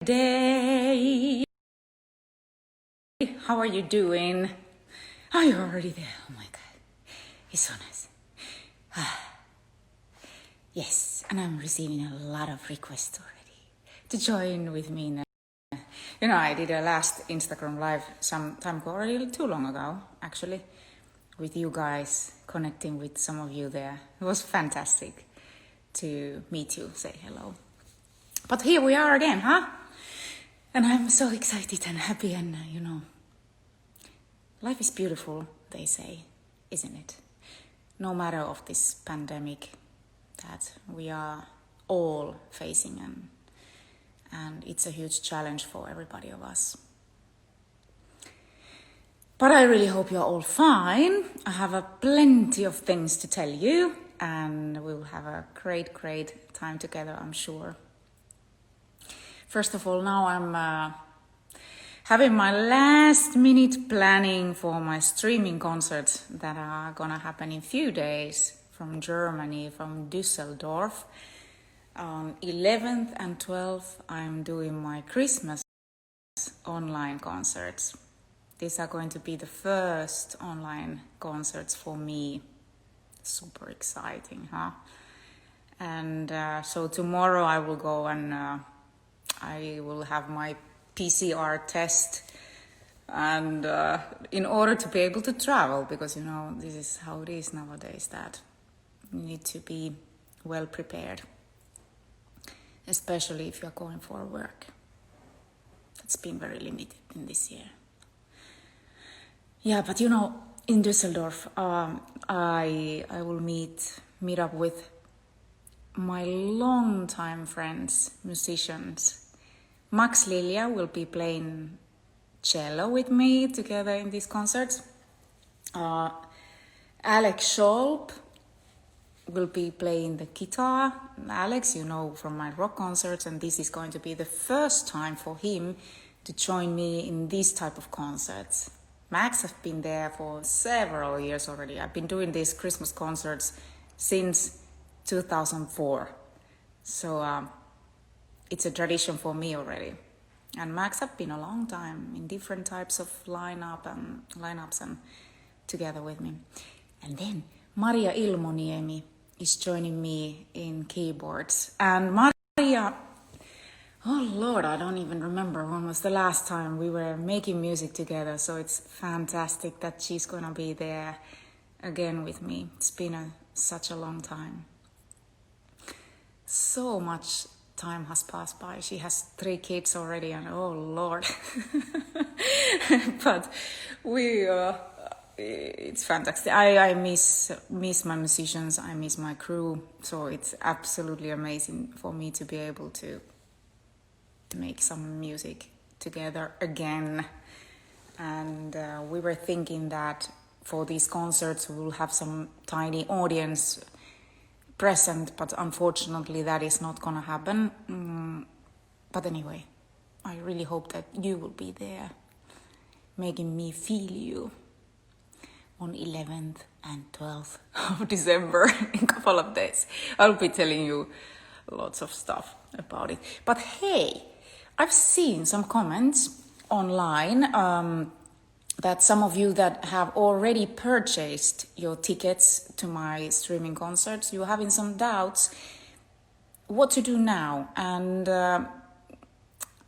Day. How are you doing? Oh, you're already there. Oh my God. It's so nice. Yes, and I'm receiving a lot of requests already to join with me now. I did a last Instagram live some time ago, already too long ago, actually, with you guys, connecting with some of you there. It was fantastic to meet you, say hello. But here we are again, huh? And I'm so excited and happy and, life is beautiful, they say, isn't it? No matter of this pandemic that we are all facing and it's a huge challenge for everybody of us. But I really hope you're all fine. I have plenty of things to tell you and we'll have a great time together, I'm sure. First of all, now I'm having my last minute planning for my streaming concerts that are gonna happen in few days from Germany, from Düsseldorf. On 11th and 12th, I'm doing my Christmas online concerts. These are going to be the first online concerts for me. Super exciting, huh? And so tomorrow I will go and I will have my PCR test and in order to be able to travel, because this is how it is nowadays, that you need to be well prepared, especially if you're going for work. It's been very limited in this year. Yeah, but in Düsseldorf I will meet up with my longtime friends, musicians. Max Lilja will be playing cello with me together in these concerts. Alex Scholp will be playing the guitar. Alex, from my rock concerts, and this is going to be the first time for him to join me in these type of concerts. Max has been there for several years already. I've been doing these Christmas concerts since 2004. So it's a tradition for me already. And Max have been a long time in different types of lineups and together with me. And then Maria Ilmoniemi is joining me in keyboards. And Maria, oh Lord, I don't even remember when was the last time we were making music together. So it's fantastic that she's gonna be there again with me. It's been such a long time. So much time has passed by. She has 3 kids already, and oh Lord. But it's fantastic. I miss my musicians. I miss my crew. So it's absolutely amazing for me to be able to make some music together again. And we were thinking that for these concerts we will have some tiny audience present, but unfortunately that is not gonna happen. But anyway, I really hope that you will be there, making me feel you on 11th and 12th of December in a couple of days. I'll be telling you lots of stuff about it. But hey, I've seen some comments online that some of you that have already purchased your tickets to my streaming concerts, you're having some doubts what to do now. And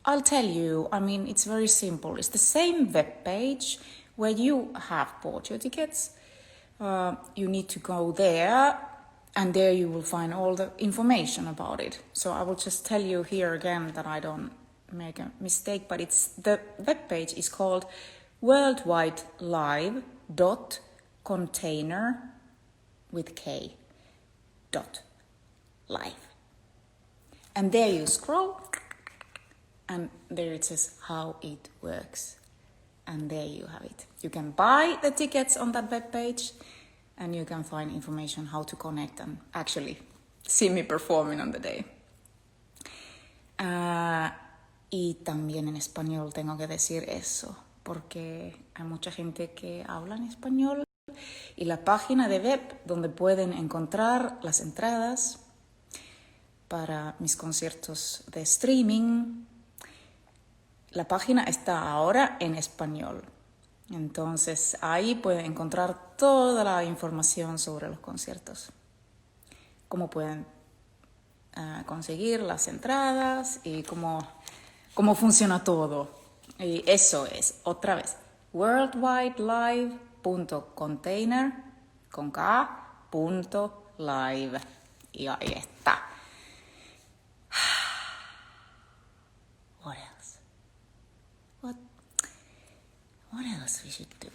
I'll tell you, it's very simple. It's the same webpage where you have bought your tickets. You need to go there, and there you will find all the information about it. So I will just tell you here again that I don't make a mistake, but the webpage is called worldwidelive.container with K .live. And there you scroll, and there it says how it works. And there you have it. You can buy the tickets on that webpage, and you can find information how to connect and actually see me performing on the day. Y también en español tengo que decir eso, porque hay mucha gente que habla en español, y la página de web donde pueden encontrar las entradas para mis conciertos de streaming La página está ahora en español. Entonces ahí pueden encontrar toda la información sobre los conciertos. Cómo pueden conseguir las entradas y cómo funciona todo. Y eso es, otra vez, worldwidelive.container con K.live. Y ahí está. What else? What else we should do?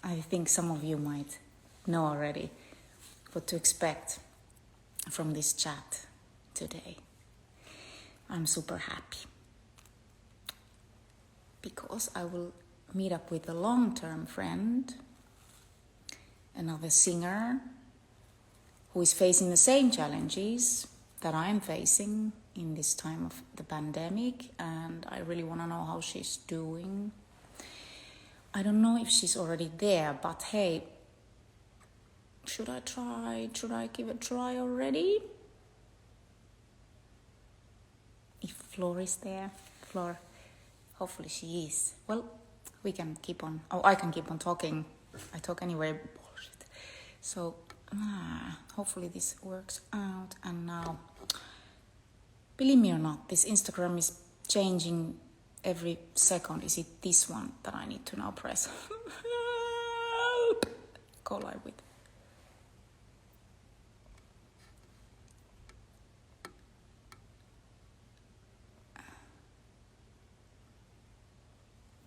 I think some of you might know already what to expect from this chat today. I'm super happy because I will meet up with a long-term friend, another singer who is facing the same challenges that I'm facing in this time of the pandemic, and I really want to know how she's doing. I don't know if she's already there, but hey, should I give it a try already? If Flor is there, Flor, hopefully she is. Well, we can keep on, I can keep on talking. I talk anyway, bullshit. So, hopefully this works out. And now, believe me or not, this Instagram is changing every second. Is it this one that I need to now press? Go live with.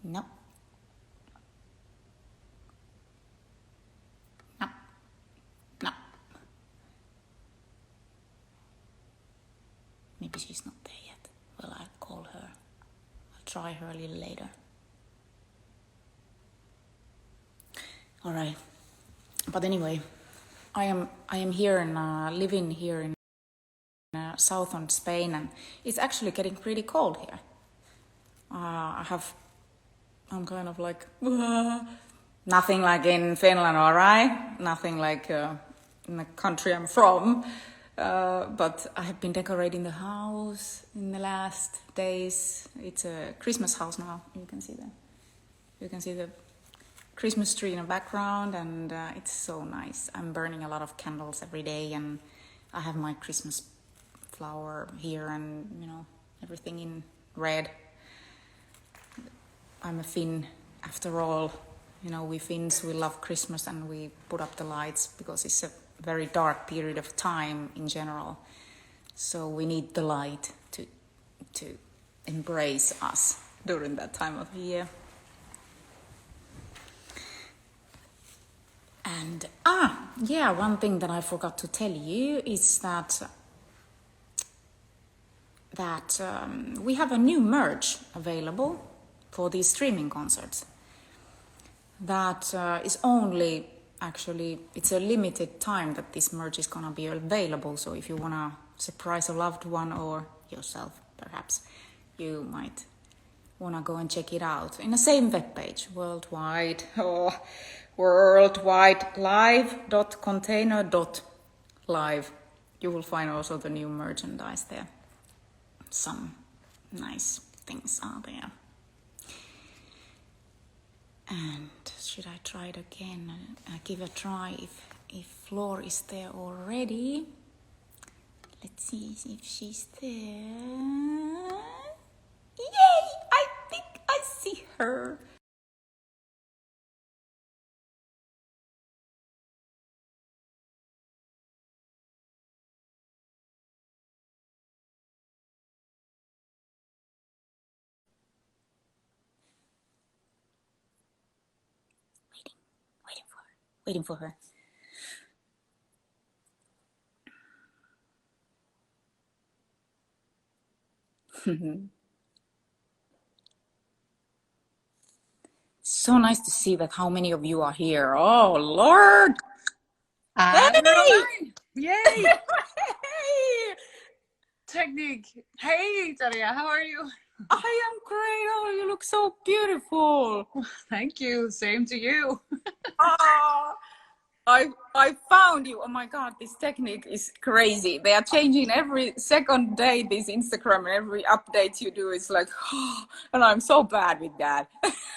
No. No. No. Maybe she's not there yet. Well, I'll call her. I'll try her a little later. All right. But anyway, I am here and living here in southern Spain, and it's actually getting pretty cold here. I'm kind of like, nothing like in Finland, all right? Nothing like in the country I'm from. But I have been decorating the house in the last days. It's a Christmas house now. You can see the Christmas tree in the background, and it's so nice. I'm burning a lot of candles every day, and I have my Christmas flower here, and everything in red. I'm a Finn after all. We Finns, we love Christmas, and we put up the lights because it's a very dark period of time in general. So we need the light to embrace us during that time of year. And one thing that I forgot to tell you is that we have a new merch available for these streaming concerts. That is only, actually, it's a limited time that this merch is gonna be available. So if you wanna surprise a loved one or yourself, perhaps, you might wanna go and check it out in the same webpage, worldwidelive.container.live. You will find also the new merchandise there. Some nice things are there. And should I try it again? Give a try if Flor is there already. Let's see if she's there. Yay! I think I see her. Waiting for her. So nice to see that how many of you are here. Oh, Lord! Hey! Yay! Hey! Technique. Hey, Daria, how are you? I am great. Oh, you look so beautiful. Thank you. Same to you. I found you. Oh my God, this technique is crazy. They are changing every second day, this Instagram, and every update you do is like, and I'm so bad with that.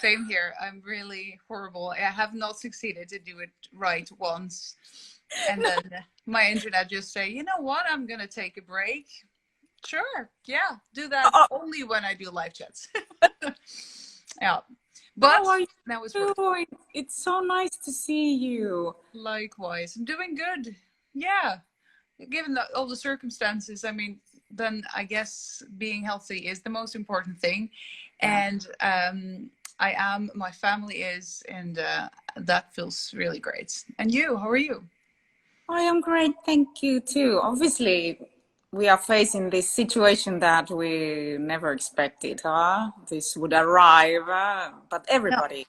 Same here. I'm really horrible. I have not succeeded to do it right once. And then my internet just say, you know what? I'm going to take a break. Sure. Yeah. Do that Oh, only when I do live chats. Yeah. But how are you that was worth it. doing? It's so nice to see you. Likewise. I'm doing good. Yeah. Given all the circumstances, I mean, then I guess being healthy is the most important thing. Yeah. And I am, my family is, and that feels really great. And you, how are you? I am great, thank you too. Obviously, we are facing this situation that we never expected, huh? This would arrive, but No, everybody,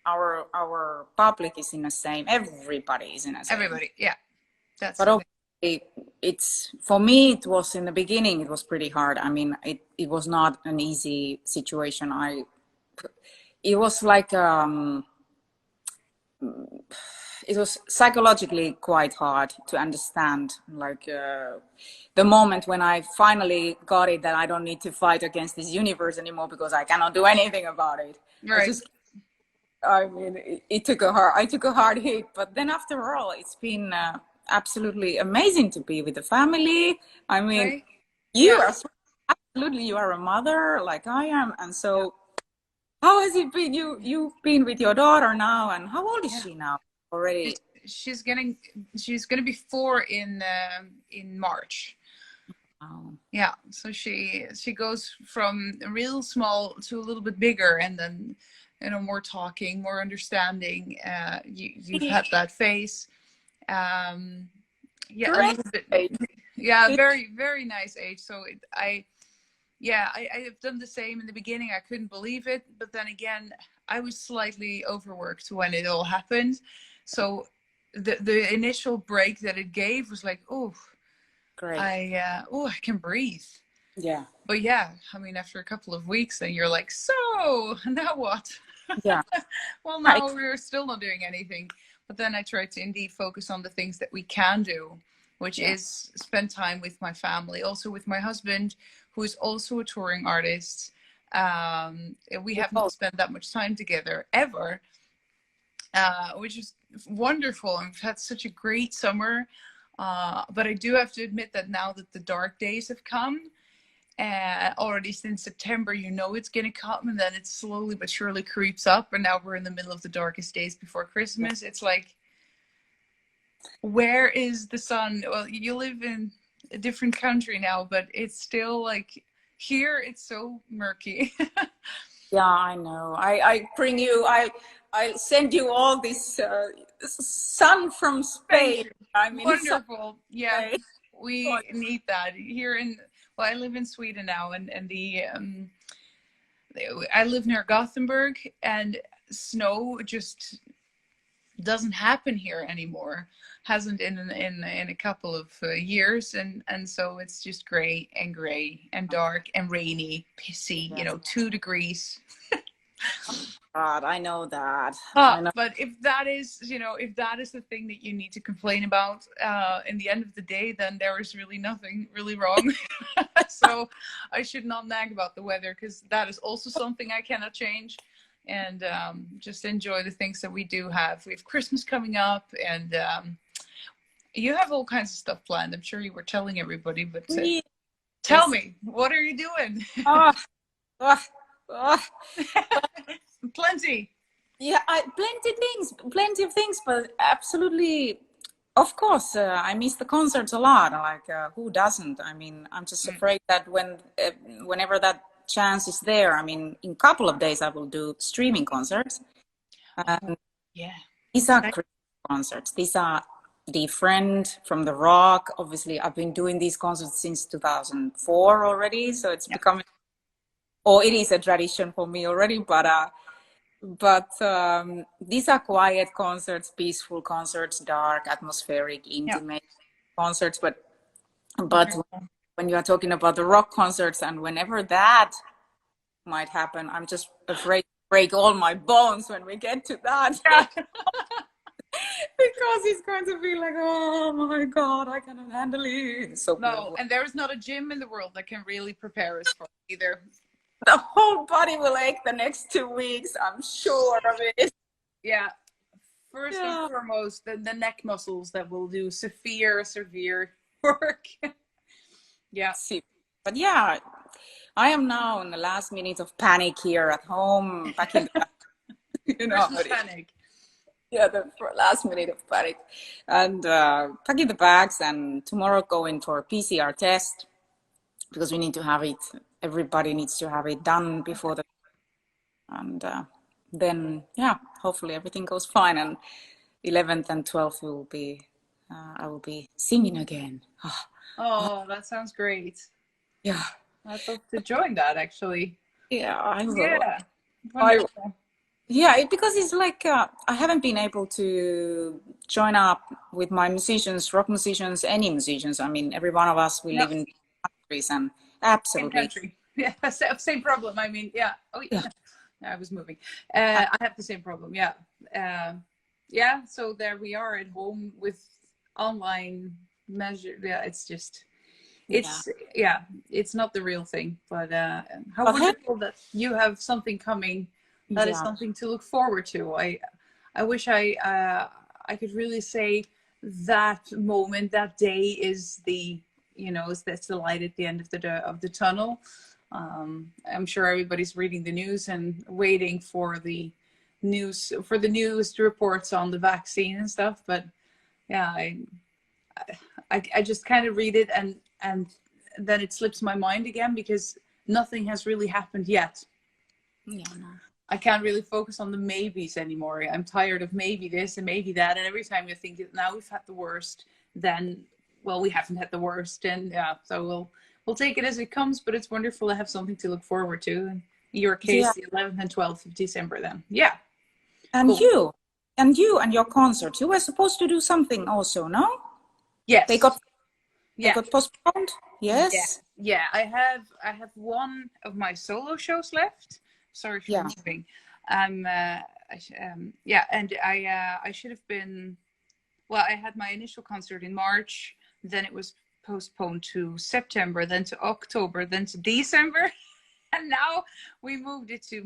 our public is in the same. Everybody is in the same. everybody. Yeah, that's But the thing. obviously, it's for me. It was in the beginning. It was pretty hard. I mean, it was not an easy situation. It was like it was psychologically quite hard to understand, like the moment when I finally got it that I don't need to fight against this universe anymore because I cannot do anything about it. Right. I mean, it took I took a hard hit, but then after all, it's been absolutely amazing to be with the family. I mean, Right. you Yeah. are absolutely, you are a mother like I am, and so how has it been? You've been with your daughter now, and how old is Yeah. she now already? She's getting, she's gonna be 4 in March. Oh, Yeah, so she goes from real small to a little bit bigger, and then more talking, more understanding. You've had that phase. Yeah, a great. little bit. Yeah, very very nice age. So I have done the same in the beginning. I couldn't believe it, but then again, I was slightly overworked when it all happened. So the initial break that it gave was like, oh, Great. I can breathe. Yeah. But yeah, I mean, after a couple of weeks, then you're like, so now what? Yeah. Well, Right. now we're still not doing anything. But then I try to indeed focus on the things that we can do, which Yeah. is spend time with my family, also with my husband, who is also a touring artist. We have not spent that much time together ever, which is wonderful. And we've had such a great summer. But I do have to admit that now that the dark days have come, already since September, you know it's going to come, and then it slowly but surely creeps up. And now we're in the middle of the darkest days before Christmas. It's like, where is the sun? Well, you live in a different country now, but it's still like here, it's so murky. Yeah, I know. I bring you. I send you all this sun from Thank Spain. you. I mean, Wonderful. Yeah, Spain. we need that here in. Well, I live in Sweden now, and I live near Gothenburg, and snow just doesn't happen here anymore. Hasn't in a couple of years, and so it's just gray and dark and rainy, pissy. Yes. 2 degrees. God, I know that. I know. But if that is, if that is the thing that you need to complain about, in the end of the day, then there is really nothing really wrong. So I should not nag about the weather, because that is also something I cannot change. And just enjoy the things that we do have. We have Christmas coming up, and you have all kinds of stuff planned. I'm sure you were telling everybody, but Yes. tell me, what are you doing? Oh, oh, oh. Plenty. Yeah, plenty of things, but absolutely, of course, I miss the concerts a lot. Like, who doesn't? I mean, I'm just afraid that whenever that chance is there, I mean, in a couple of days, I will do streaming concerts. Yeah. These are Christmas concerts. These are different from the rock. Obviously, I've been doing these concerts since 2004 already, so it's becoming, or it is a tradition for me already. But these are quiet concerts, peaceful concerts, dark, atmospheric, intimate concerts. But when you are talking about the rock concerts, and whenever that might happen, I'm just afraid to break all my bones when we get to that. Yeah. because it's going to be like, oh my God, I cannot handle it. It's so No, beautiful. and there's not a gym in the world that can really prepare us for it either. The whole body will ache the next 2 weeks. I'm sure of it. Yeah. First and foremost, the neck muscles that will do severe work. Yeah. See, but yeah, I am now in the last minute of panic here at home, packing the you know, Christmas panic. yeah, the last minute of panic, and packing the bags, and tomorrow going for a PCR test because we need to have it. Everybody needs to have it done before the, and then yeah, hopefully everything goes fine. And 11th and 12th will be, I will be singing again. Oh, that sounds great. Yeah. I'd love to join that actually. Yeah, I will. Yeah. Wonderful. Yeah, because it's like I haven't been able to join up with my musicians, rock musicians, any musicians. I mean, every one of us, we live in countries, and Same absolutely, country. Yeah, same problem. I mean, yeah. Oh, yeah. I was moving. Uh, I have the same problem. Yeah. Yeah. So there we are at home with online measure. Yeah, it's just, it's not the real thing. But how But wonderful that you have something coming. That is yeah, something to look forward to. I wish I could really say that moment, that day is the, you know, that's the light at the end of the tunnel. I'm sure everybody's reading the news and waiting for the news reports on the vaccine and stuff. But yeah, I just kind of read it and then it slips my mind again because nothing has really happened yet. yeah, no. I can't really focus on the maybes anymore. I'm tired of maybe this and maybe that. And every time you think now we've had the worst, then, well, we haven't had the worst. And yeah, so we'll take it as it comes, but it's wonderful to have something to look forward to. In your case, Yeah. the 11th and 12th of December then. Yeah. And Cool. you and your concert, you were supposed to do something also, no? Yes. They got Yeah. postponed? Yes. Yeah. I have one of my solo shows left. Sorry for moving. Yeah, and I should have been. Well, I had my initial concert in March. Then it was postponed to September, then to October, then to December, and now we moved it to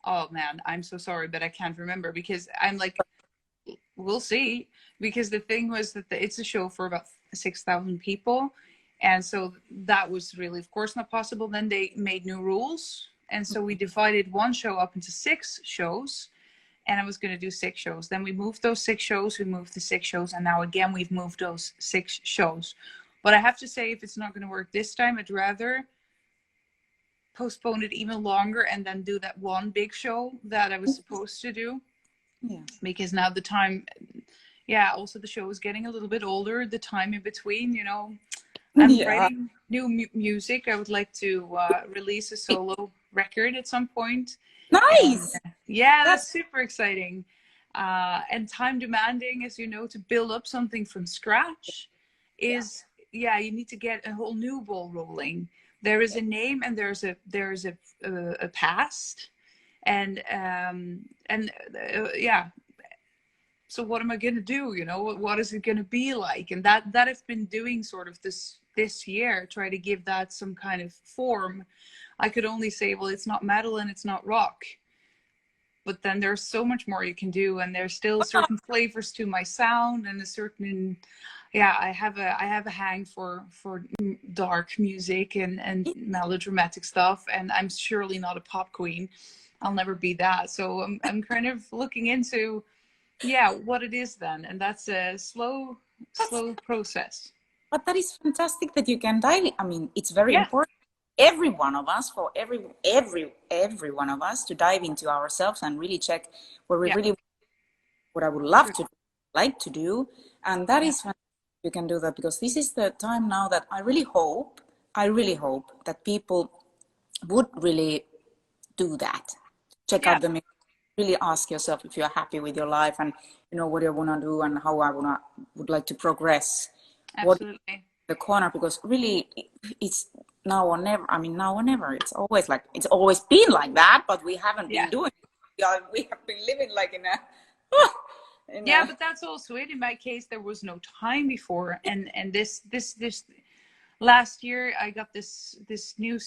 oh man, I'm so sorry, but I can't remember because I'm like, we'll see. Because the thing was that it's a show for about 6,000 people. And so that was really, of course, not possible. Then they made new rules. And so we divided one show up into 6 shows. And I was going to do 6 shows. Then we moved those 6 shows. We moved the 6 shows. And now again, we've moved those 6 shows. But I have to say, if it's not going to work this time, I'd rather postpone it even longer and then do that one big show that I was supposed to do. Yeah. Because now the time, yeah, also the show is getting a little bit older. The time in between, you know, I'm writing new music. I would like to release a solo record at some point. Nice. And, yeah, that's super exciting. And time demanding, as you know, to build up something from scratch is, yeah, you need to get a whole new ball rolling. There is a name and there's a past. And yeah. So what am I going to do? You know, what is it going to be like? And that I've been doing sort of this year, try to give that some kind of form. I could only say, well, it's not metal and it's not rock. But then there's so much more you can do. And there's still certain flavors to my sound and a certain, yeah, I have a hang for dark music and melodramatic stuff. And I'm surely not a pop queen. I'll never be that. So I'm kind of looking into, yeah, what it is then. And that's a slow process. But that is fantastic that you can dive. I mean, it's very important. Every one of us, for every one of us, to dive into ourselves and really check where we really, what I would love to like to do, and that is when you can do that, because this is the time now that I really hope that people would really do that. Check out the music. Really ask yourself if you're happy with your life and you know what you want to do and how I would like to progress. Absolutely. What the corner, because really it's now or never. I mean, now or never. It's always been like that, but we haven't been doing it. we have been living like in a Yeah, but that's also it. In my case, there was no time before, and this last year I got this new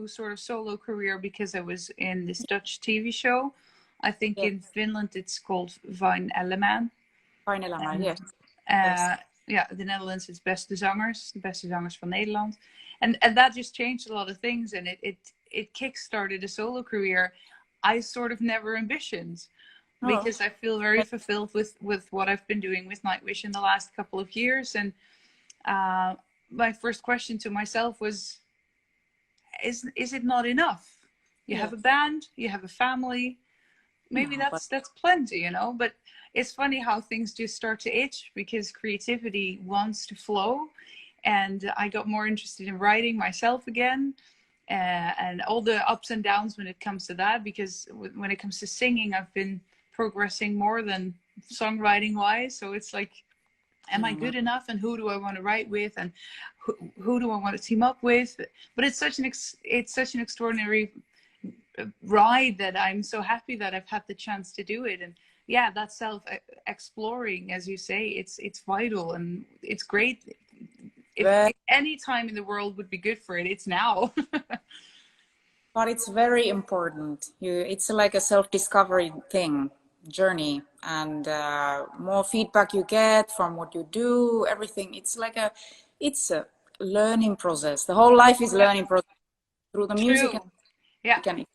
sort of solo career because I was in this Dutch TV show. I think yeah, in Finland it's called Vine Elleman. final And yes, yes. yeah, the Netherlands is de beste zangers van Nederland. And that just changed a lot of things, and it kickstarted a solo career I sort of never ambitioned, Oh, because I feel very fulfilled with what I've been doing with Nightwish in the last couple of years. And my first question to myself was, is it not enough? You yeah. have a band, you have a family, maybe No, but that's plenty, you know. But it's funny how things just start to itch, because creativity wants to flow, and I got more interested in writing myself again, and all the ups and downs when it comes to that, because when it comes to singing, I've been progressing more than songwriting wise. So it's like, am I good enough, and who do I want to write with, and who do I want to team up with? But it's such an extraordinary ride that I'm so happy that I've had the chance to do it. And yeah, that self exploring, as you say, it's vital, and it's great. If any time in the world would be good for it, it's now. but it's very important. It's like a self-discovery thing, journey, and more feedback you get from what you do, everything. It's a learning process. The whole life is Yeah, learning process through the music, and true. Yeah, we can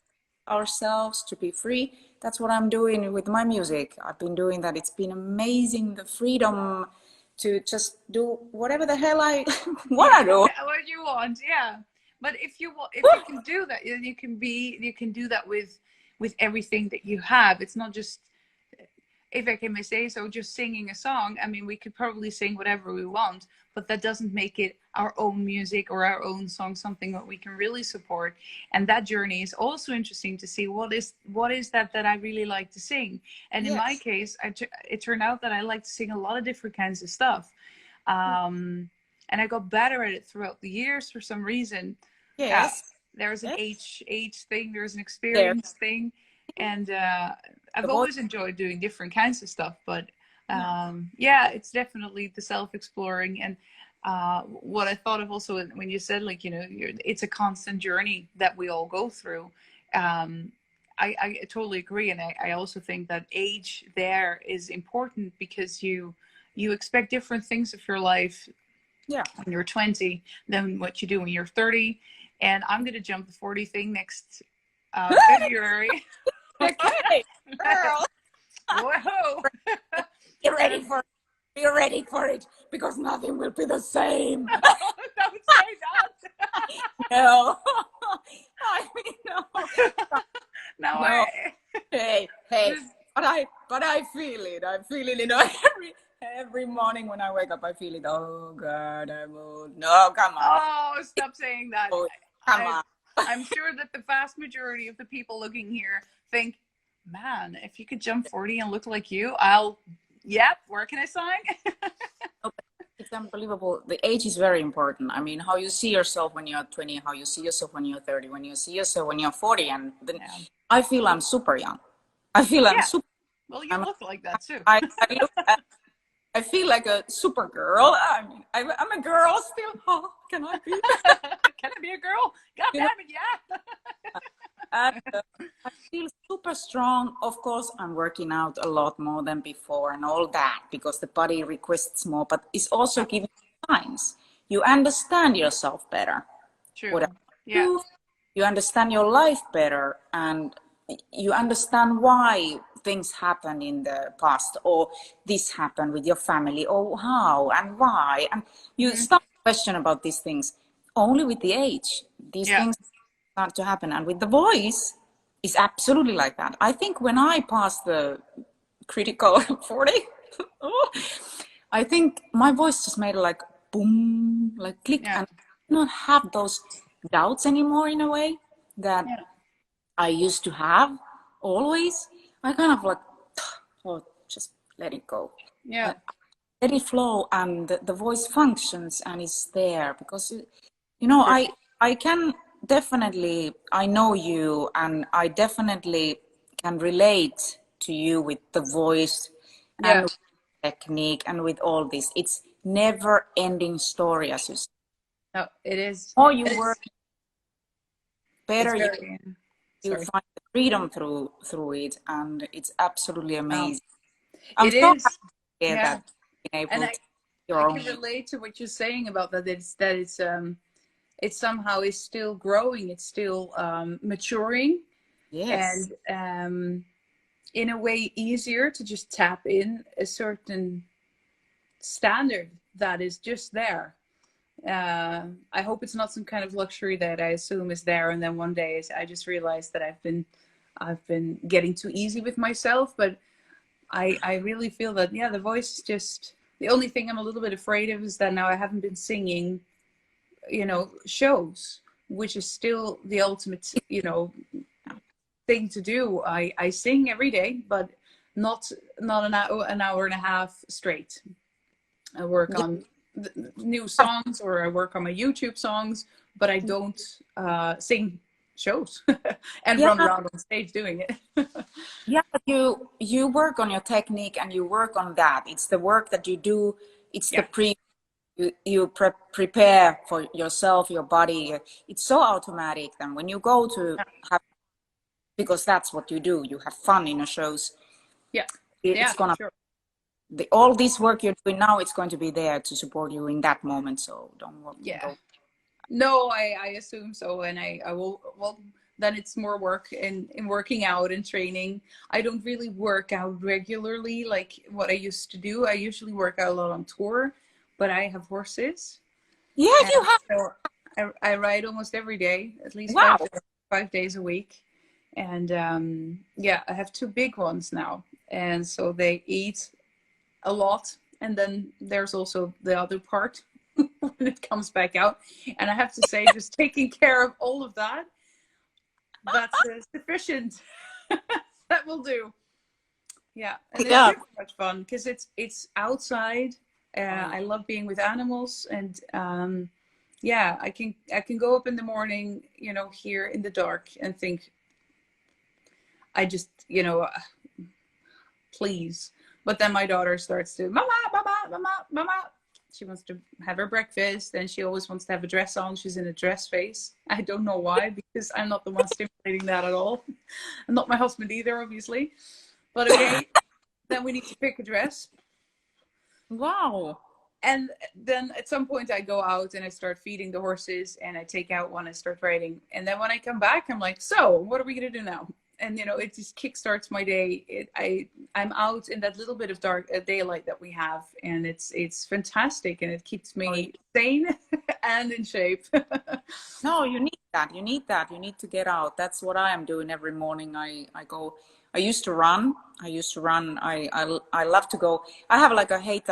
ourselves to be free. That's what I'm doing with my music. I've been doing that. It's been amazing, the freedom to just do whatever the hell I want yeah, to do. what you want, yeah. But if you can do that, you can do that with everything that you have. It's not just, if I can say so, just singing a song. I mean, we could probably sing whatever we want, but that doesn't make it our own music or our own song something that we can really support. And that journey is also interesting to see what is that I really like to sing. And in my Yes. case, it turned out that I like to sing a lot of different kinds of stuff. And I got better at it throughout the years for some reason. Uh, Yes. there's an Yes. age thing, there's an There. experience thing, and The I've voice. always enjoyed doing different kinds of stuff. But Yeah. yeah, it's definitely the self-exploring. And what I thought of also when you said, like, it's a constant journey that we all go through. I totally agree, and I also think that age there is important, because you expect different things of your life Yeah. when you're 20 than what you do when you're 30. And I'm going to jump the 40 thing next February. Okay, girl. Whoa. Be ready for it. Be ready for it, because nothing will be the same. Don't say that. No. I mean, no. Now No. Hey. But I feel it. I feel it. Every morning when I wake up, I feel it. Oh God, I'm old. No, come on. Oh, stop saying that. Oh, come on. I'm sure that the vast majority of the people looking here think, man, if you could jump 40 and look like you, yep, where can I sign? It's unbelievable. The age is very important. I mean, how you see yourself when you're 20, how you see yourself when you're 30, when you see yourself when you're 40, and then Yeah. I feel I'm super young. I feel I'm Yeah. super. Well, you look like that too. I feel like a super girl. I mean, I'm a girl still. Oh, can I be? Can I be a girl? God damn it, yeah. And, I feel super strong. Of course, I'm working out a lot more than before and all that, because the body requests more, but it's also giving you signs. You understand yourself better. True. You Yeah. do, you understand your life better, and you understand why things happen in the past, or this happened with your family, or how and why. And you start to question about these things. Only with the age, these Yeah. things start to happen. And with the voice, is absolutely like that. I think when I passed the critical 40, I think my voice just made like boom, like click, Yeah. and I do not have those doubts anymore in a way that Yeah. I used to have always. I kind of like, oh, just let it go. Yeah. Let it flow, and the voice functions and is there, because I can definitely, I know you, and I definitely can relate to you with the voice Yeah. and technique and with all this. It's never ending story, as you say. No, it is. The more you work, It's better it's you very. you Sorry. find the freedom through it, and it's absolutely Um, amazing. I'm it so happy is. to hear Yeah, that being and able to I your can own. relate to what you're saying about that. It somehow is still growing. It's still maturing, Yes. and in a way easier to just tap in a certain standard that is just there. I hope it's not some kind of luxury that I assume is there, and then one day I just realized that I've been getting too easy with myself. But I really feel that, yeah, the voice is just the only thing I'm a little bit afraid of is that now I haven't been singing, shows, which is still the ultimate, thing to do. I sing every day, but not an hour and a half straight. I work Yeah. on new songs, or I work on my YouTube songs, but I don't sing shows and run Yeah. around on stage doing it. Yeah, but you work on your technique and you work on that. It's the work that you do. It's the Yeah, prepare for yourself, your body. It's so automatic. Then when you go to have, because that's what you do. You have fun in the shows. yeah, It's yeah, for gonna sure. all this work you're doing now. It's going to be there to support you in that moment. So don't Yeah. go. No, I assume so, and I will. Well, then it's more work in working out and training. I don't really work out regularly like what I used to do. I usually work out a lot on tour, but I have horses, Yeah, you and have. so I ride almost every day, at least Wow. 5 days a week. And yeah, I have two big ones now, and so they eat a lot. And then there's also the other part when it comes back out. And I have to say, just taking care of all of that, that's sufficient. That will do. Yeah, and it's Yeah. super much fun because it's outside. I love being with animals, and yeah, I can go up in the morning, here in the dark, and think, I just, please. But then my daughter starts to, mama, mama, mama, mama. She wants to have her breakfast, and she always wants to have a dress on. She's in a dress phase. I don't know why, because I'm not the one stimulating that at all. And not my husband either, obviously. But okay, then we need to pick a dress. Wow. And then at some point I go out and I start feeding the horses, and I take out one and start riding. And then when I come back, I'm like, so what are we going to do now? And it just kickstarts my day. I'm out in that little bit of dark daylight that we have, and it's fantastic, and it keeps me sane and in shape. No, you need that. You need that. You need to get out. That's what I am doing every morning. I go. I used to run. I used to run. I love to go. I have like a hate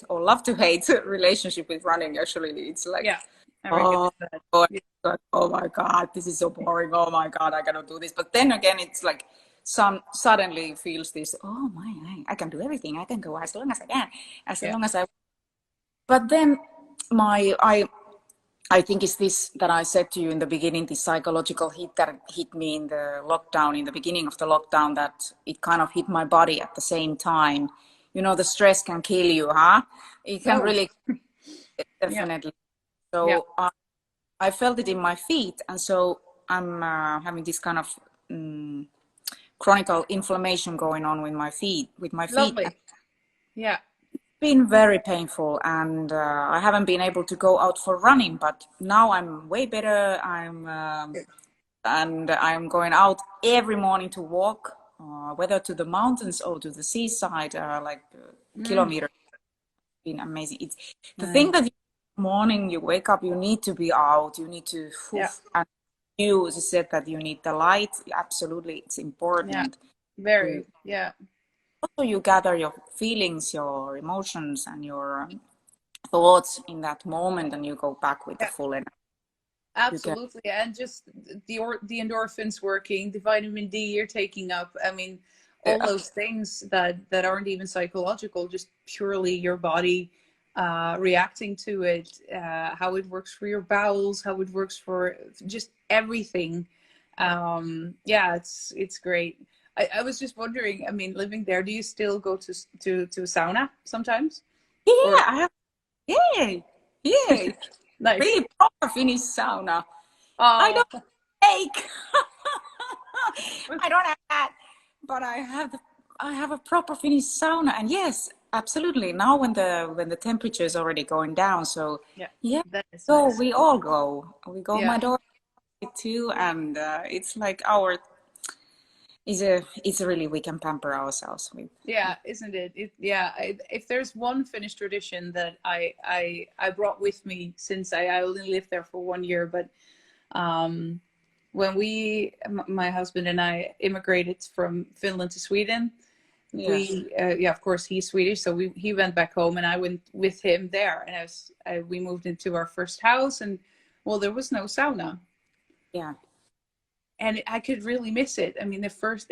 or love to hate relationship with running. Actually, it's like, Yeah, I oh, recognize that. oh, Yeah, oh my God, this is so boring. Oh my God, I cannot do this. But then again, it's like some suddenly feels this. Oh my, I can do everything. I can go as long as I can, as yeah, long as I. But then my I think it's this that I said to you in the beginning, the psychological hit that hit me in the lockdown, in the beginning of the lockdown, that it kind of hit my body at the same time. The stress can kill you, huh? It can no, really, yeah, definitely. yeah, So I felt it in my feet. And so I'm having this kind of chronic inflammation going on with my feet, lovely. Yeah, been very painful, and I haven't been able to go out for running, but now I'm way better. I'm going out every morning to walk, whether to the mountains or to the seaside, like kilometers. It's been amazing. It's the thing nice. that morning you wake up, you need to be out, you need to, Yeah, and you said that you need the light. Absolutely, it's yeah, important to very. Yeah. also you gather your feelings, your emotions, and your thoughts in that moment, and you go back with the Yeah. full energy. You can. Absolutely, and just the endorphins working, the vitamin D you're taking up. I mean, all those things that aren't even psychological, just purely your body reacting to it, how it works for your bowels, how it works for just everything. Yeah, it's great. I was just wondering, I mean, living there, do you still go to sauna sometimes? Yeah, Or I have. Yeah, yeah. nice. Really proper Finnish sauna. I Oh, don't take. I don't have that, but I have a proper Finnish sauna, and yes, absolutely. Now when the temperature is already going down, so yeah, yeah, that is so nice. we all go. We go. Yeah. My daughter too, and it's like our. It's really we can pamper ourselves. Yeah, isn't it? Yeah, if there's one Finnish tradition that I brought with me since I only lived there for 1 year, but um, when my husband and I immigrated from Finland to Sweden, Yes. we yeah, of course he's Swedish, so he went back home and I went with him there, and we moved into our first house, and well, there was no sauna, Yeah. and I could really miss it. I mean,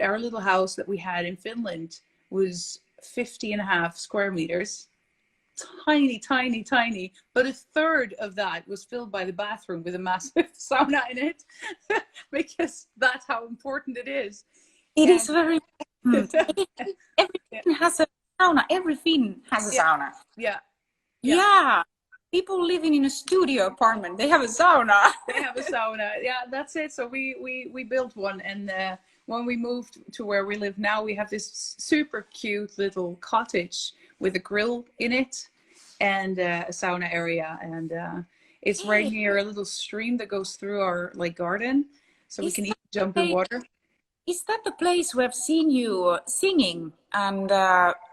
our little house that we had in Finland was 50 and a half square meters, tiny, tiny, tiny. But a third of that was filled by the bathroom with a massive sauna in it, because that's how important it is. It is And very important. yeah, Everything has a sauna. Everything has a yeah, sauna. yeah, yeah. Yeah. People living in a studio apartment, they have a sauna. They have a sauna. Yeah, that's it. So we built one, and when we moved to where we live now, we have this super cute little cottage with a grill in it and a sauna area, and it's right Hey, near a little stream that goes through our like garden, so we is can that even jump the in place, water. is that the place we have seen you singing and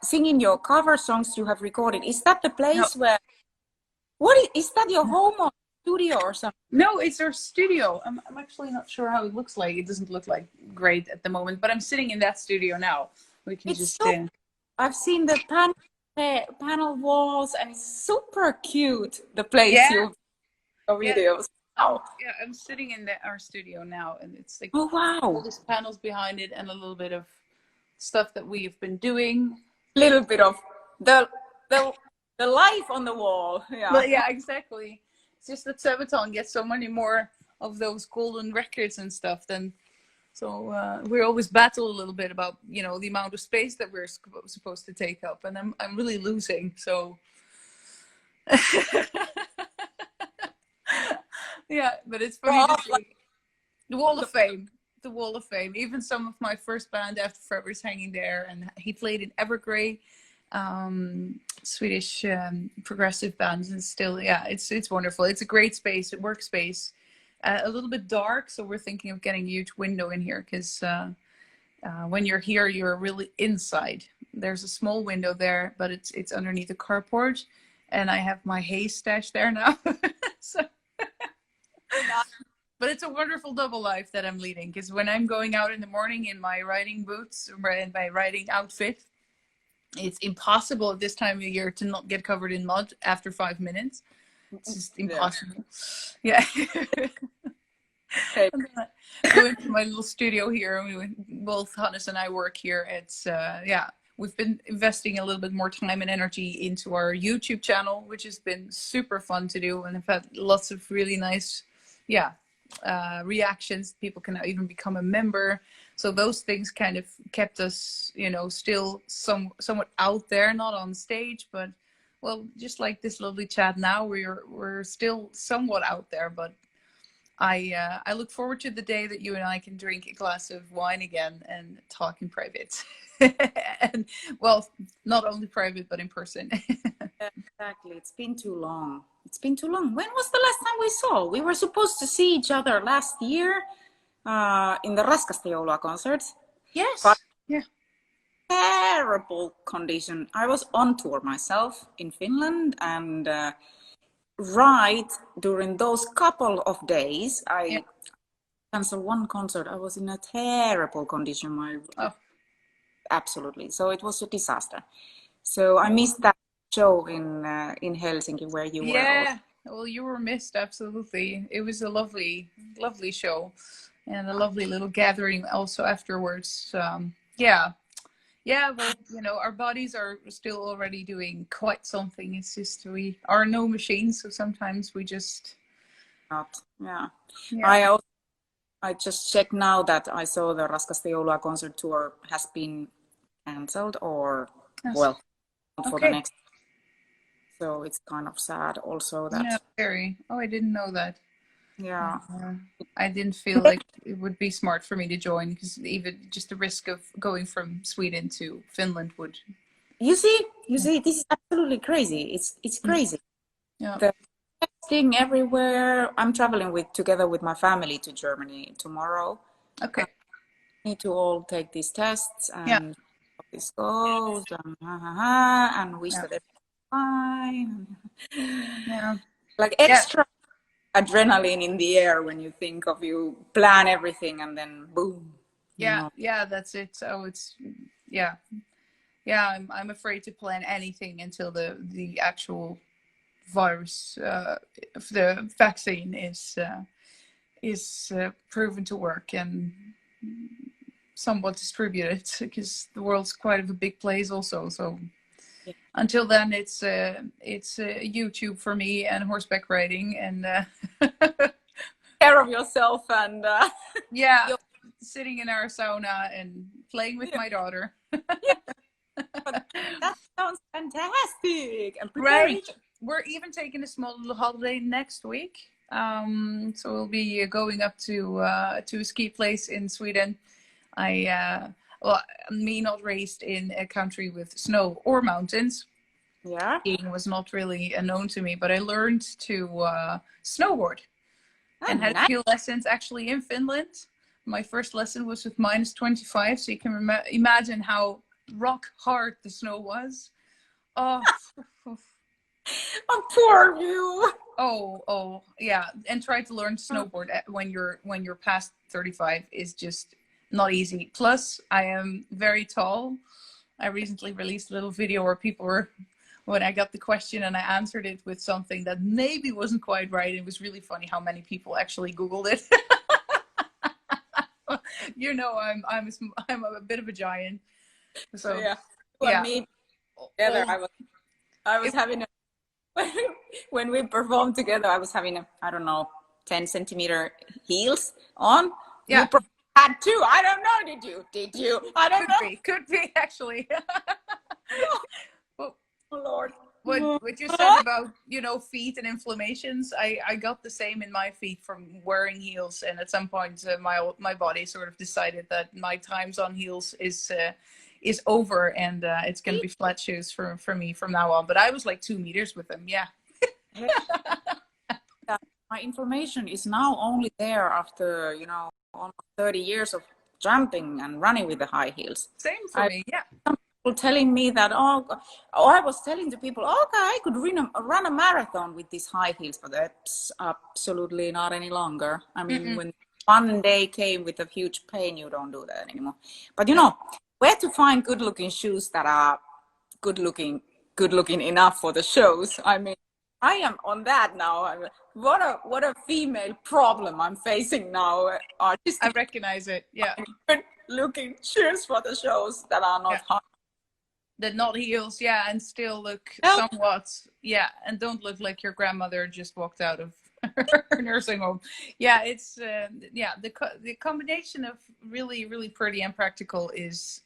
singing your cover songs you have recorded? Is that the No, place where, is that your home or studio or something? no, it's our studio. I'm actually not sure how it looks like. It doesn't look like great at the moment, but I'm sitting in that studio now. We can It's just so, I've seen the panel walls and it's super cute, the place yeah, you your yeah. videos. Wow. Yeah, I'm sitting in our studio now, and it's like Oh, all wow. these panels behind it, and a little bit of stuff that we've been doing. Little bit of the the the life on the wall. Yeah. But yeah, exactly. It's just that Sabaton gets so many more of those golden records and stuff than. So we always battle a little bit about the amount of space that we're supposed to take up, and I'm really losing. So yeah, but it's funny to Oh, see. The Wall of the- Fame. The Wall of Fame. Even some of my first band after Forever is hanging there, and he played in Evergrey, Swedish progressive bands, and still, yeah, it's wonderful. It's a great space, a workspace. A little bit dark, so we're thinking of getting a huge window in here because when you're here, you're really inside. There's a small window there, but it's underneath a carport, and I have my hay stash there now. So but it's a wonderful double life that I'm leading, because when I'm going out in the morning in my riding boots and my riding outfit, it's impossible at this time of year to not get covered in mud after 5 minutes. It's just yeah. impossible. Yeah. Okay. And then I go into my little studio here, and both Hannes and I work here. It's yeah, we've been investing a little bit more time and energy into our YouTube channel, which has been super fun to do, and I've had lots of really nice, yeah, reactions. People can now even become a member. So those things kind of kept us, still somewhat out there, not on stage, but well, just like this lovely chat now, we're still somewhat out there, but I look forward to the day that you and I can drink a glass of wine again and talk in private. And well, not only private but in person. Exactly. It's been too long. It's been too long. When was the last time we saw? We were supposed to see each other last year in the Raskasta Joulua concert. But Yes. Yeah. terrible condition. I was on tour myself in Finland, and right during those couple of days, Yeah. I canceled one concert. I was in a terrible condition. Oh. Absolutely. So it was a disaster. So I missed that show in Helsinki where you were also. Yeah. Well, you were missed, absolutely. It was a lovely, lovely show, and a lovely little gathering also afterwards. Yeah. Yeah, well, our bodies are still already doing quite something. It's just we are no machines, so sometimes we just, Not. Yeah. yeah. I I just checked now that I saw the Raskasta Joulua concert tour has been cancelled, or Yes. well, for the Okay. next. So it's kind of sad also Yeah, that, very. Oh, I didn't know that. yeah. I didn't feel like it would be smart for me to join because even just the risk of going from Sweden to Finland would. You see, this is absolutely crazy. It's crazy. Yeah. The testing everywhere. I'm traveling together with my family to Germany tomorrow. Okay. Need to all take these tests Yeah. and how this goes and wish Yeah. that everything's fine. Yeah. Like Yeah. extra adrenaline in the air when you think of you plan everything and then boom. Yeah. Yeah. That's it. So it's yeah. Yeah. I'm afraid to plan anything until the actual virus, the vaccine is proven to work and somewhat distributed because the world's quite of a big place also. So Yeah. until then, it's YouTube for me and horseback riding and Care of yourself and yeah, sitting in our sauna and playing with my daughter. yeah, but that sounds fantastic. And preparing. Right. We're even taking a small little holiday next week. So we'll be going up to a ski place in Sweden. Well, me not raised in a country with snow or mountains. Yeah. Skiing was not really known to me, but I learned to snowboard and had a Nice. few lessons actually in Finland. My first lesson was with -25, so you can imagine how rock hard the snow was. Oh, Oh, poor you. oh, yeah. And try to learn to snowboard when you're past 35 is just not easy. Plus, I am very tall. I recently released a little video where people were, when I got the question and I answered it with something that maybe wasn't quite right. It was really funny how many people actually Googled it. You know, I'm a bit of a giant. So Yeah. You and yeah. me together, I was It, having a when we performed together, I was having a, I don't know, 10 centimeter heels on. You yeah, probably had two. I don't know. Did you? I don't know. could be actually. Well, Oh, Lord. what you said about, you know, feet and inflammations, I got the same in my feet from wearing heels, and at some point my body sort of decided that my times on heels is over, and it's gonna be flat shoes for me from now on. But I was like 2 meters with them. Yeah. My information is now only there after, you know, almost 30 years of jumping and running with the high heels. Same for me. Yeah. People telling me that, oh, I was telling to people, okay, I could run a marathon with these high heels, but that's absolutely not any longer. I mean, when one day came with a huge pain, you don't do that anymore. But you know, where to find good-looking shoes that are good-looking enough for the shows? I mean, I am on that now. What a female problem I'm facing now. I Artistic recognize it. Yeah. good-looking shoes for the shows that are not high. The not heels, yeah, and still look somewhat, yeah, and don't look like your grandmother just walked out of her nursing home. Yeah, it's yeah, the combination of really pretty and practical is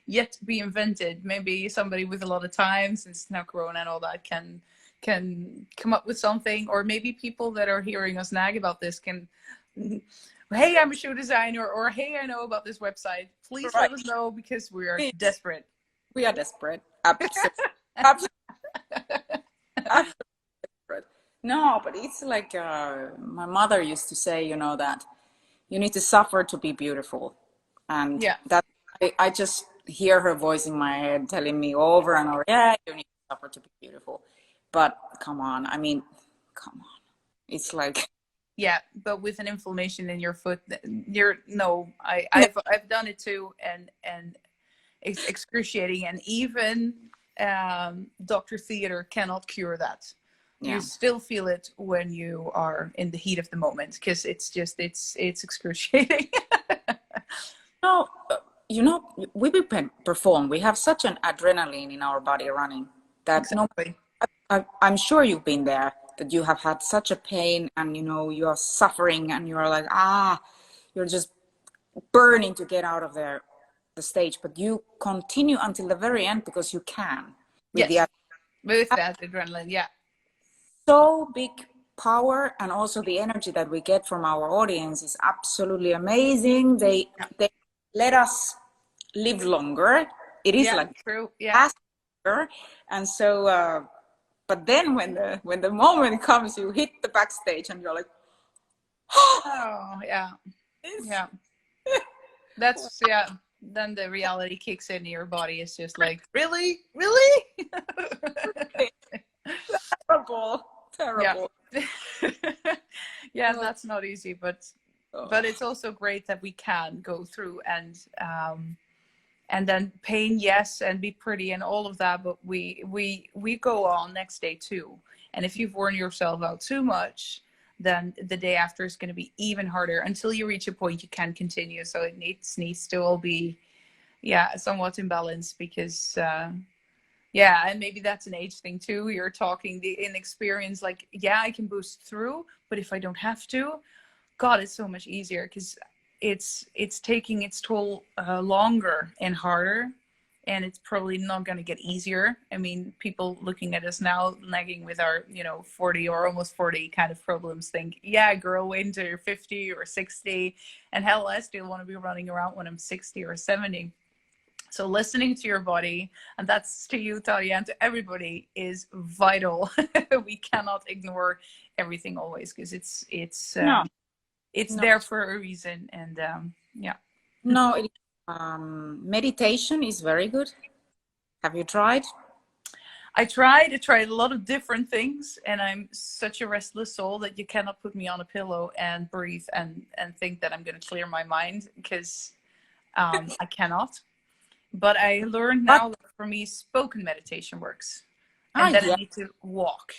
yet to be invented. Maybe somebody with a lot of time, since now Corona and all that, can come up with something, or maybe people that are hearing us nag about this can. Hey, I'm a shoe designer, or hey, I know about this website. Please let us know because we are desperate. We are desperate. Absolutely. Absolutely. Absolutely desperate. No, but it's like my mother used to say, you know, that you need to suffer to be beautiful. And yeah, that I just hear her voice in my head telling me over and over, yeah, you need to suffer to be beautiful. But come on, I mean, come on. It's like, yeah, but with an inflammation in your foot, I've done it too, and it's excruciating, and even Dr. Theater cannot cure that. yeah. You still feel it when you are in the heat of the moment, because it's excruciating. No, you know, we perform. We have such an adrenaline in our body running that Exactly. I'm sure you've been there. that you have had such a pain, and you know you are suffering, and you are like, you're just burning to get out of the stage, but you continue until the very end because you can. With Yes, the with that adrenaline. Yeah. so big power, and also the energy that we get from our audience is absolutely amazing. They let us live longer. It is Yeah, like true. Yeah. faster, and so. But then when the moment comes, you hit the backstage, and you're like, Oh, yeah. Yeah. That's, yeah. Then the reality kicks in. Your body is just like, really? Really? terrible, Yeah. terrible. Yeah, that's not easy, but Oh. it's also great that we can go through and then pain, yes, and be pretty and all of that, but we go on next day too. And if you've worn yourself out too much, then the day after is going to be even harder until you reach a point you can continue. So it needs to all be, yeah, somewhat in balance, because yeah, and maybe that's an age thing too. You're talking the inexperience, like, yeah, I can boost through, but if I don't have to, God, it's so much easier, because it's taking its toll longer and harder, and it's probably not going to get easier. I mean, people looking at us now, nagging with our 40 or almost 40 kind of problems, think, yeah, girl, wait until you're 50 or 60, and hell, I still want to be running around when I'm 60 or 70. So listening to your body, and that's to you, Talia, and to everybody, is vital. We cannot ignore everything always, because No, it's no, there for a reason. And yeah. no. Meditation is very good. Have you tried? I tried a lot of different things, and I'm such a restless soul that you cannot put me on a pillow and breathe and think that I'm going to clear my mind, because I cannot. But I learned But now that for me, spoken meditation works, and then I yeah, need to walk.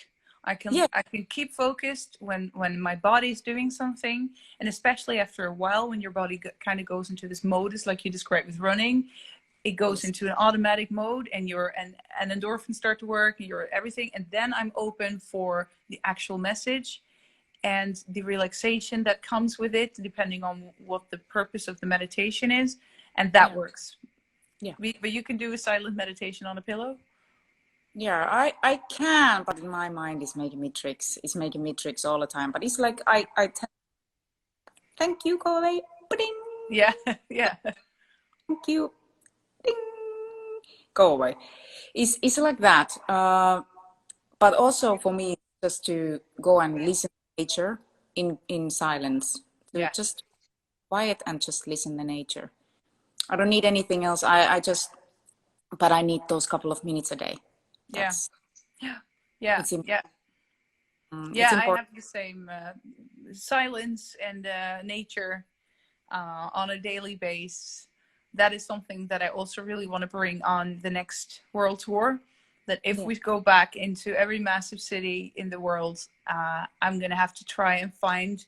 yeah, I can keep focused when my body's doing something, and especially after a while, when your body kind of goes into this mode, it's like you described with running. It goes yes, into an automatic mode, and and endorphins start to work, and you're everything, and then I'm open for the actual message and the relaxation that comes with it, depending on what the purpose of the meditation is, and that yeah, works. yeah, But you can do a silent meditation on a pillow. yeah. I can, but in my mind, it's making me tricks. It's making me tricks all the time. But it's like thank you, Cole. Ding. Yeah, yeah, Thank you. Ding. Go away. It's like that. But also for me, just to go and listen to nature in silence, to yeah, just quiet and just listen to nature. I don't need anything else. I just, but I need those couple of minutes a day. yeah, That's yeah, it's yeah, it's yeah. I important. have the same silence and nature on a daily basis. That is something that I also really want to bring on the next world tour. That if Yeah, we go back into every massive city in the world, I'm gonna have to try and find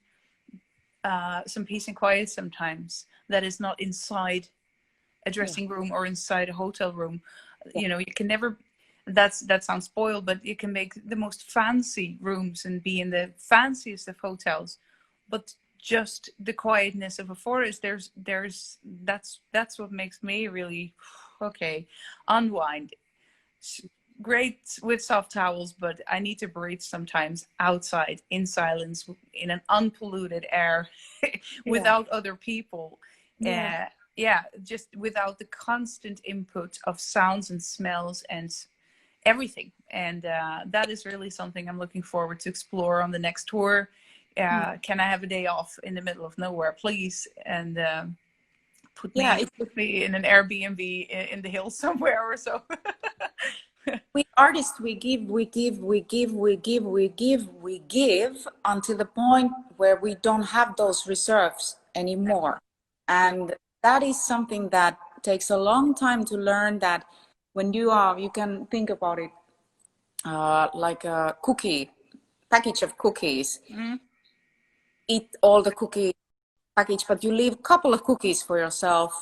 some peace and quiet sometimes. That is not inside a yeah, dressing room or inside a hotel room. yeah, You can never, that sounds spoiled, but you can make the most fancy rooms and be in the fanciest of hotels, but just the quietness of a forest, that's what makes me really okay, unwind. Great with soft towels, but I need to breathe sometimes outside in silence, in an unpolluted air, yeah, without other people. yeah, Yeah, just without the constant input of sounds and smells and everything. And that is really something I'm looking forward to explore on the next tour. yeah. Can I have a day off in the middle of nowhere, please? And Yeah, it's put me in an Airbnb in the hills somewhere or so. we artists, we give, we give, we give, we give, we give, we give until the point where we don't have those reserves anymore. And that is something that takes a long time to learn, that when you can think about it like a cookie, package of cookies, Mm, eat all the cookie package, but you leave a couple of cookies for yourself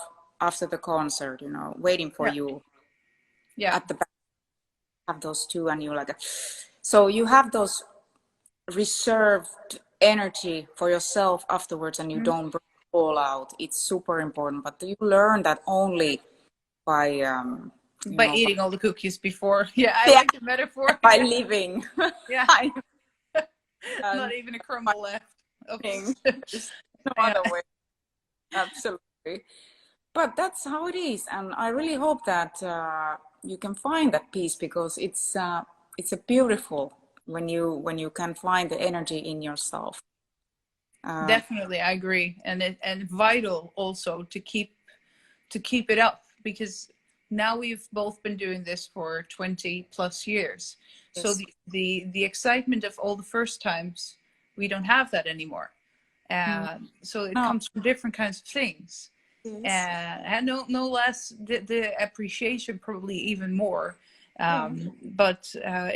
after the concert, waiting for yeah, you yeah, at the back, have those two, and you're like, so you have those reserved energy for yourself afterwards, and you Mm. don't burn it all out. It's super important, but you learn that only by By eating all the cookies before. Yeah, I yeah, like the metaphor. by Yeah. living. Yeah. I Not even a crumble left. Oops. there's no Yeah. other way. Absolutely. But that's how it is, and I really hope that you can find that peace, because it's a beautiful when you can find the energy in yourself. Definitely, I agree, and vital also to keep it up, because now we've both been doing this for 20 plus years. So Yes. the excitement of all the first times, we don't have that anymore. Mm. So it No. comes from different kinds of things. Yes. And no less the appreciation, probably even more. Yeah. But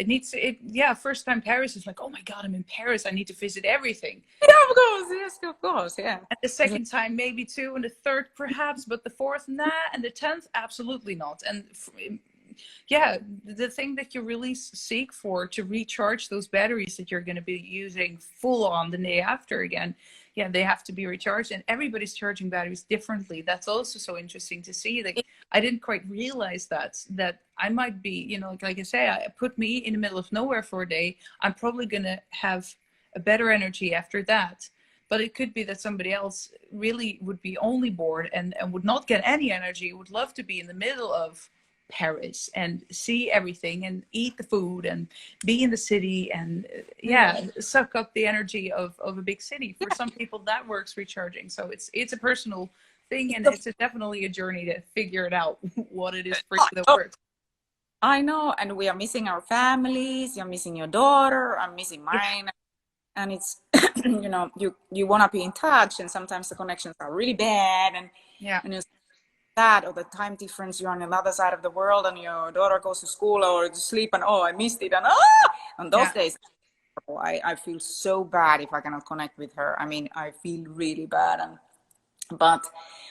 it needs it. Yeah, first time Paris is like, oh my God, I'm in Paris. I need to visit everything. Yeah, of course. Yes, of course. Yeah. And the second time, maybe two, and the third, perhaps, but the fourth, nah, and the 10th, absolutely not. And yeah, the thing that you really seek for to recharge those batteries that you're going to be using full on the day after again, yeah, they have to be recharged, and everybody's charging batteries differently. That's also so interesting to see. Like, I didn't quite realize that I might be, you know, like I say, I put me in the middle of nowhere for a day. I'm probably going to have a better energy after that. But it could be that somebody else really would be only bored and would not get any energy, would love to be in the middle of Paris and see everything and eat the food and be in the city and yeah, suck up the energy of a big city. For some people that works recharging. So it's a personal thing, and it's definitely a journey to figure it out what it is for you that works. I know, and we are missing our families. You're missing your daughter. I'm missing Yeah. mine. And it's you know, you want to be in touch, and sometimes the connections are really bad, Yeah. and it's sad, or the time difference, you're on another side of the world, and your daughter goes to school or to sleep, and oh, I missed it, and on those Yeah. days I feel so bad if I cannot connect with her. I mean, I feel really bad. But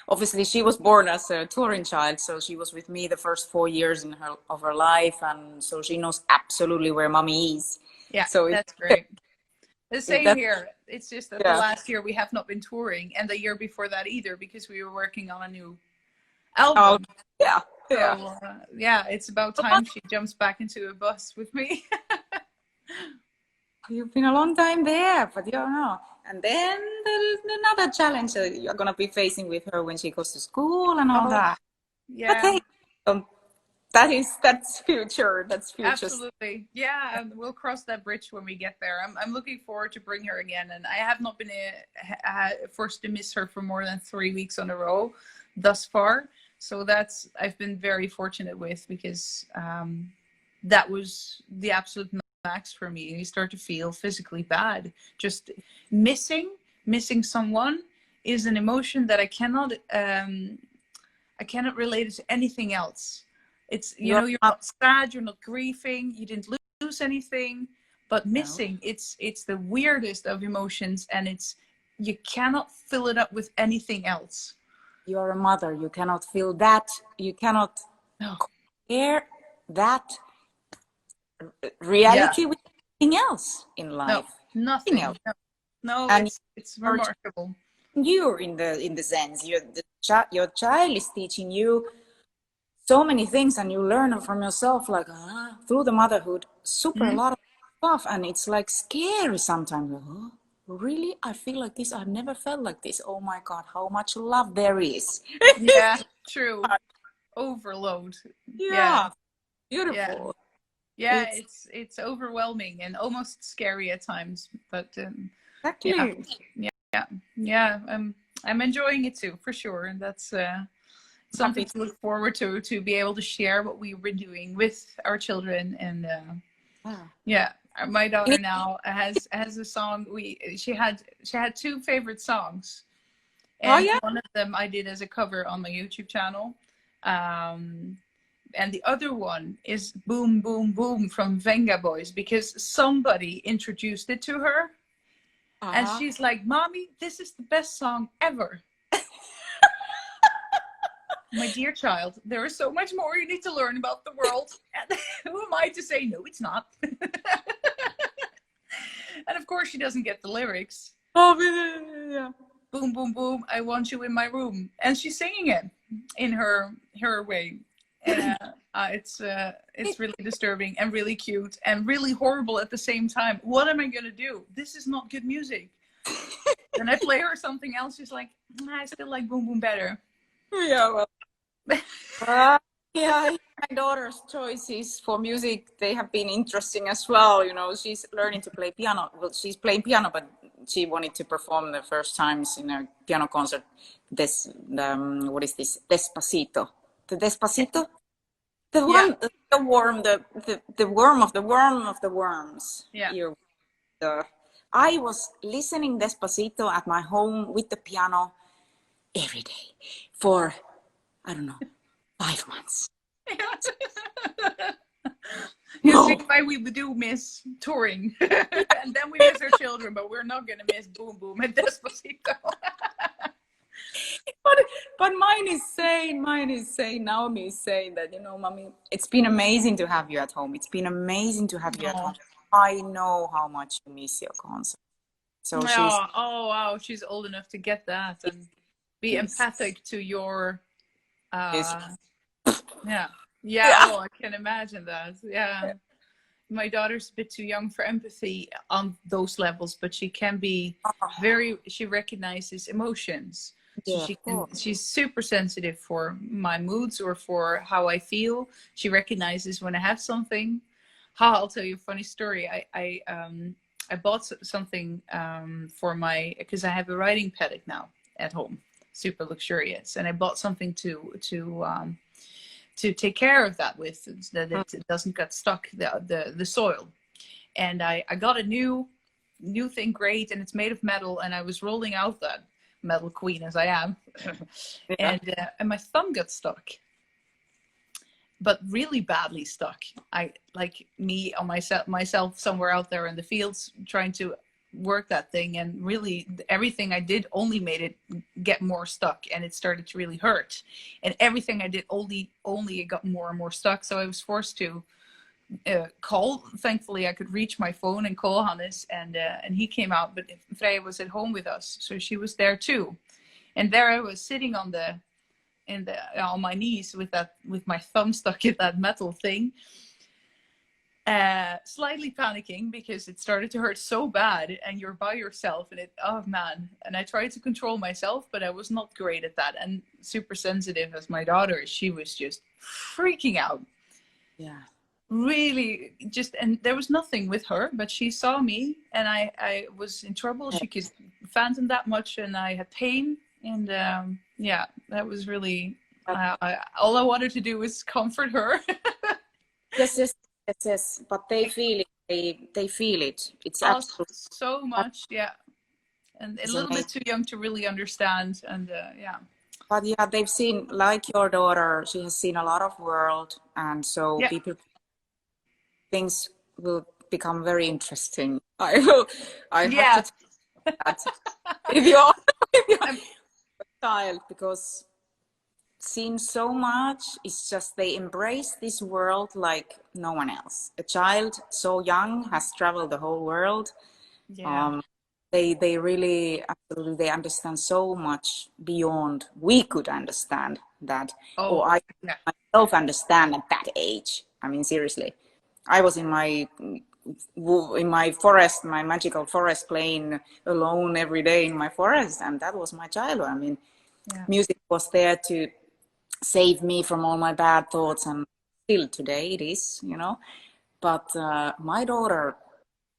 obviously she was born as a touring child, so she was with me the first 4 years of her life, and so she knows absolutely where mommy is. Yeah, So that's great. The same that, here. It's just that the last year we have not been touring, and the year before that either, because we were working on a new album. yeah, So yeah, it's about time she jumps back into a bus with me. You've been a long time there, but you don't know. And then there's another challenge you're gonna be facing with her when she goes to school and all that. Yeah. But hey, that's future. That's future. Absolutely. Yeah, and we'll cross that bridge when we get there. I'm looking forward to bring her again, and I have not been forced to miss her for more than 3 weeks on a row thus far. So that's I've been very fortunate with, because that was the absolute max for me. You start to feel physically bad. Just missing someone is an emotion that I cannot relate it to anything else. It's, you know, you're not sad, you're not grieving, you didn't lose anything, but missing, it's the weirdest of emotions, and you cannot fill it up with anything else. You're a mother. You cannot feel that. You cannot compare that reality with anything else in life. No, nothing else. No, and it's remarkable. You're in the sense your child is teaching you so many things, and you learn from yourself, like through the motherhood, super a lot of stuff, and it's like scary sometimes. Like, really, I feel like this. I've never felt like this. Oh my God, how much love there is. Yeah, true. Overload. Yeah, beautiful. Yeah, it's overwhelming and almost scary at times, but Exactly. yeah. I'm enjoying it too, for sure, and that's something to look forward to be able to share what we've been doing with our children. And my daughter now has a song. She had two favorite songs, and one of them I did as a cover on my YouTube channel, and the other one is Boom Boom Boom from Venga Boys, because somebody introduced it to her, and she's like, "Mommy, this is the best song ever." My dear child, there is so much more you need to learn about the world. Who am I to say, no, it's not? And of course she doesn't get the lyrics. Oh, yeah. Boom, boom, boom, I want you in my room. And she's singing it in her way. And it's really disturbing and really cute and really horrible at the same time. What am I going to do? This is not good music. And I play her something else. She's like, I still like Boom Boom better. Yeah, well. Yeah, my daughter's choices for music, they have been interesting as well. You know, she's learning to play piano. Well, she's playing piano, but she wanted to perform the first times in a piano concert. What is this? Despacito. The Despacito? The one, yeah. The worm, the worm of the worm of the worms. Yeah. I was listening Despacito at my home with the piano every day for, I don't know, 5 months. You see why we do miss touring. And then we miss our children, but we're not going to miss Boom Boom and Despacito. But mine is saying, Naomi is saying that, you know, Mommy, it's been amazing to have you at home. It's been amazing to have you at home. I know how much you miss your concert. So wow, she's old enough to get that and be empathic to your yeah. Oh, I can imagine that. Yeah. My daughter's a bit too young for empathy on those levels, but she can be she recognizes emotions. So she's super sensitive for my moods or for how I feel. She recognizes when I have something. I'll tell you a funny story. I bought something for because I have a writing paddock now at home, super luxurious, and I bought something to take care of that with, so that it doesn't get stuck the soil. And I got a new thing, great, and it's made of metal, and I was rolling out that metal queen as I am, and my thumb got stuck, but really badly stuck. I like me on myself somewhere out there in the fields trying to work that thing, and really everything I did only made it get more stuck, and it started to really hurt, and everything I did only it got more and more stuck. So I was forced to call. Thankfully I could reach my phone and call Hannes, and he came out, but Freya was at home with us, so she was there too. And there I was sitting on my knees with my thumb stuck in that metal thing, slightly panicking because it started to hurt so bad, and you're by yourself, and oh man. And I tried to control myself, but I was not great at that. And super sensitive as my daughter, she was just freaking out. Yeah. Really just, and there was nothing with her, but she saw me and I was in trouble. She could fathom that much, and I had pain, and yeah, that was really all I wanted to do was comfort her. Yes, but they feel it. They feel it. It's absolutely so much, yeah. And a little bit too young to really understand, and yeah. But yeah, they've seen, like your daughter, she has seen a lot of world, and so things will become very interesting. I have to tell that if you're a child, because seen so much, it's just they embrace this world like no one else. A child so young has traveled the whole world. They really, absolutely, they understand so much beyond we could understand that, or I myself understand at that age. I mean, seriously, I was in my forest, my magical forest, playing alone every day in my forest, and that was my childhood. I mean, music was there to save me from all my bad thoughts, and still today it is, you know. But my daughter,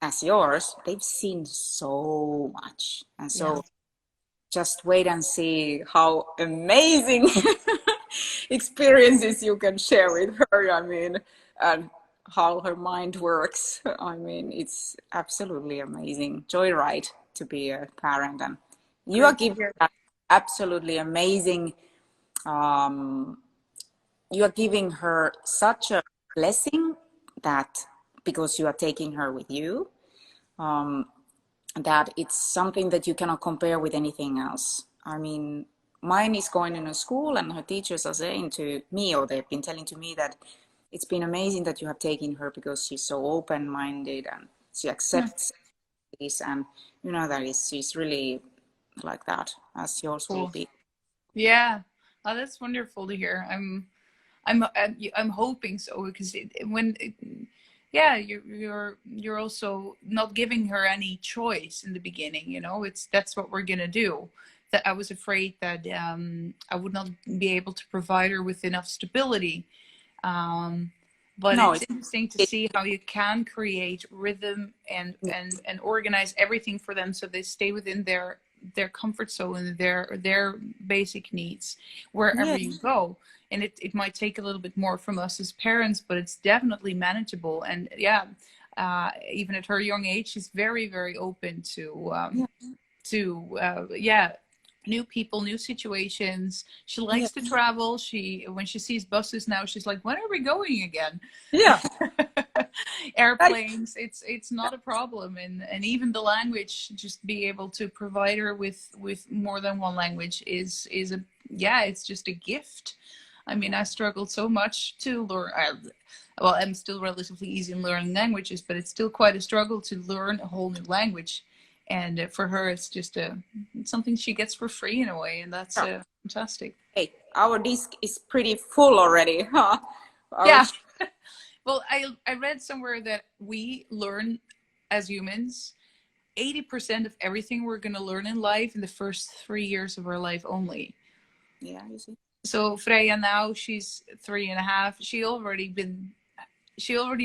as yours, they've seen so much, and so just wait and see how amazing experiences you can share with her. I mean, and how her mind works. I mean, it's absolutely amazing joyride to be a parent, and you are giving that absolutely amazing. You are giving her such a blessing, that because you are taking her with you, that it's something that you cannot compare with anything else. I mean, mine is going in a school, and her teachers are saying to me, or they've been telling to me, that it's been amazing that you have taken her, because she's so open-minded and she accepts is, and you know that she's really like that, as yours will Cool. be. Yeah. Oh, that's wonderful to hear. I'm hoping so, because yeah, you're also not giving her any choice in the beginning. You know, that's what we're gonna do. That I was afraid that I would not be able to provide her with enough stability. But No, it's interesting to it, see how you can create rhythm and organize everything for them so they stay within their comfort zone and their basic needs wherever yeah, you go. And it might take a little bit more from us as parents, but it's definitely manageable. And yeah, even at her young age, she's very, very open yeah, yeah, new people, new situations. She yeah, likes to travel. When she sees buses now, she's like, when are we going again? yeah. Airplanes, it's not a problem. And even the language, just be able to provide her with more than one language is a, yeah, it's just a gift. I mean, I struggled so much to learn. Well, I'm still relatively easy in learning languages, but it's still quite a struggle to learn a whole new language. And for her, it's just something she gets for free in a way, and that's Yeah. fantastic. Hey, our disc is pretty full already, huh? Our Yeah. Well, I read somewhere that we learn as humans 80% of everything we're going to learn in life in the first 3 years of our life only. yeah, you see. So Freya now, she's 3.5. She already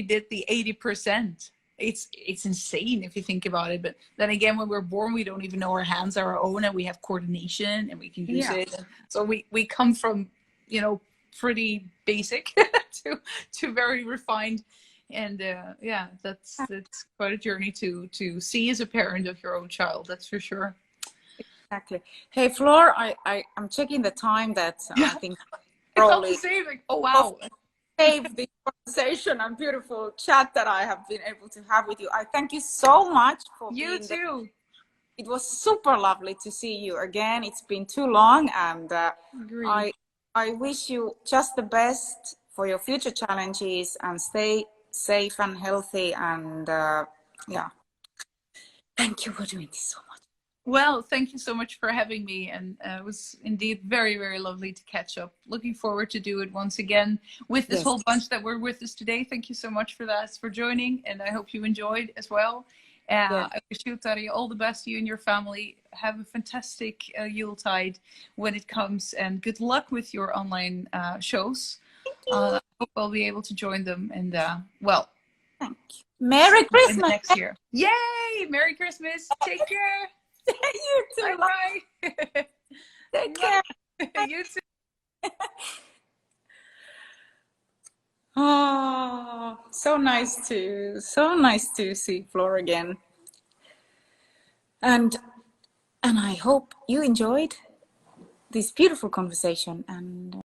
did the 80%. It's insane if you think about it. But then again, when we're born, we don't even know our hands are our own, and we have coordination and we can use Yeah, it. And so we come from, pretty basic to very refined. And yeah, that's quite a journey to see as a parent of your own child. That's for sure. exactly. Hey, Flor, I'm checking the time that I Yeah, think I thought the probably same. Like, oh wow. save the conversation and beautiful chat that I have been able to have with you. I thank you so much for You being there. too. It was super lovely to see you again. It's been too long, and Agree. I wish you just the best for your future challenges, and stay safe and healthy. And yeah, thank you for doing this so much. Well, thank you so much for having me, and it was indeed very, very lovely to catch up. Looking forward to do it once again with this Yes, whole bunch that were with us today. Thank you so much for joining, and I hope you enjoyed as well. yes, I wish you, Tari, all the best, you and your family. Have a fantastic Yuletide when it comes, and good luck with your online shows. thank you. I hope I'll be able to join them, and well, Thank you. Merry in the Christmas. next year. Yay! Merry Christmas. Take care. You too. Bye bye. Take care. You too. Oh, so nice to see Flor again. And I hope you enjoyed this beautiful conversation, and